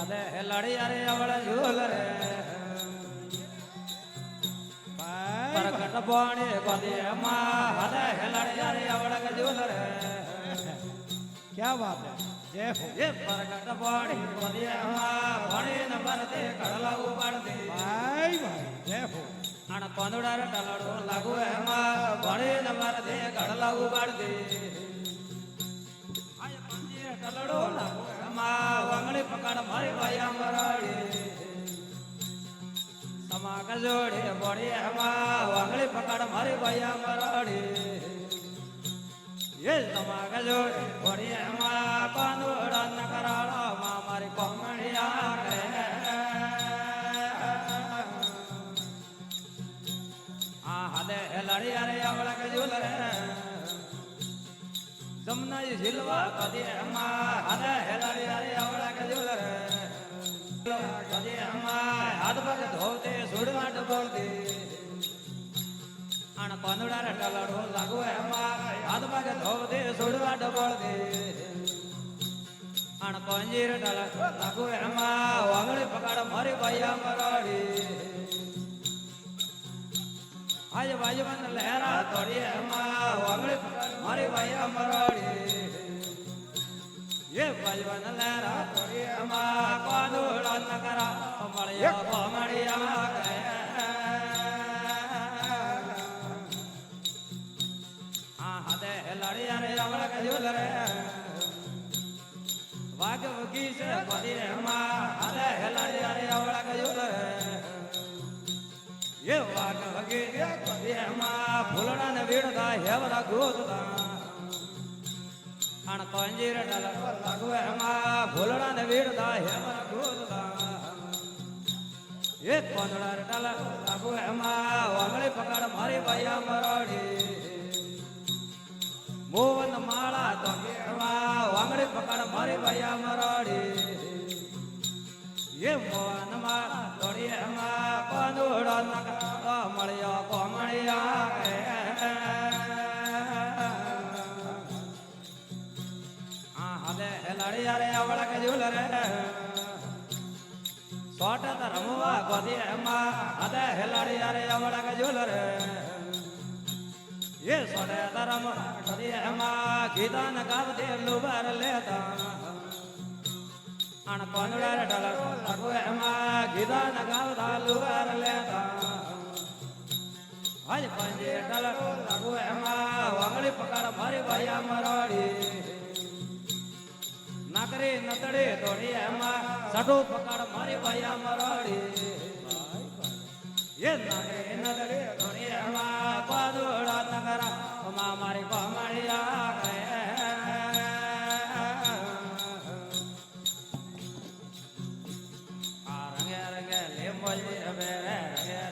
ಅದೇ ಲಡಿಯಾರೆ ಅವಳ ಜೂಲರೆ ಪ್ರಕಟ ಬಾಣಿ ಕೊದಿಯಮ್ಮ ಅದೇ ಲಡಿಯಾರೆ ಅವಳ ಜೂಲರೆ क्या बात है जय हो ये प्रकट बाणी कोदियಮ್ಮ ಬಾಣಿ ನಬರತೆ ಕಡಲವು ಬಾಡದೆ भाई भाई जय हो ಅಣ ಕೊಂದುಡರ ಟಲಡು ಲಗುವೆಮ್ಮ ಬಾಣಿ ನಬರತೆ ಕಡಲವು ಬಾಡದೆ ಆಯ ಪಂಜಿರ ಟಲಡು ಲಗುವೆಮ್ಮ વાંગળી પકડ મારી ભાઈ મરાડી સમાગ જોડે બોડી એમાં વાંગળી પકડ મારી ભાઈ મરાડી એ સમાગ જોડે બોડી એમાં કાંદોડા ન કરાળા માં મારી કોમડિયા કરે આ હાદે લડી અરે આવળા કે ઝૂલરે जमुना झिलवा कदी अम्मा हादा हेलारी अरे आवड़ा के झूलर कदी अम्मा हाथ पग धोते सुड़वाट बोलते अण पंदुड़ा टलड़ो लागू अम्मा हाथ पग धोते सुड़वाट बोलते अण पंजीर टलड़ो लागू अम्मा वांगड़ी पकड़ मारी भैया मराड़ी आज बाजू बंद लहरा तोड़ी अम्मा वांगड़ी मारी भैया मराड़ी ये बाजू बंद लहरा तोड़ी अम्मा कांदोड़ा न करा मड़िया कोमड़िया हादे लड़िया रे आवड़ा के झूलरे वाग वगी से बदी अम्मा हादे लड़िया रे आवड़ा के झूलरे ये वाग वगे अम्मा फुलड़ा ने वीड़दा हेवरा गोददा अण कंजीर डल लागू अम्मा फुलड़ा ने वीड़दा हेवरा गोददा ये कंदड़ा डल लागू अम्मा वांगड़ी पकड़ मारी भैया मराड़ी मोवन माला तो अम्मा वांगड़ी पकड़ मारी भैया मराड़ी ये मोहन माला तोड़ी अम्मा कांदोड़ा न करा मड़िया कोमड़िया हादे लड़िया रे आवड़ा के झूलरे सोट रमुआ गोदी अम्मा हादे लड़िया रे आवड़ा के झूलरे ये सोटे रम गोदी अम्मा गीता न गावते लुबर लेता अण पंदुड़ा डल लागू अम्मा गीता न गावता लुबर लेता आज पंजे डल लागू अम्मा वांगड़ी पकड़ मारी भैया मराड़ी नकरे नतड़े तोड़ी अम्मा सटो पकड़ मारी भैया मराड़ी ये नकरे नतड़े तोड़ी अम्मा पादोड़ा नगरा अम्मा मारी कोमड़िया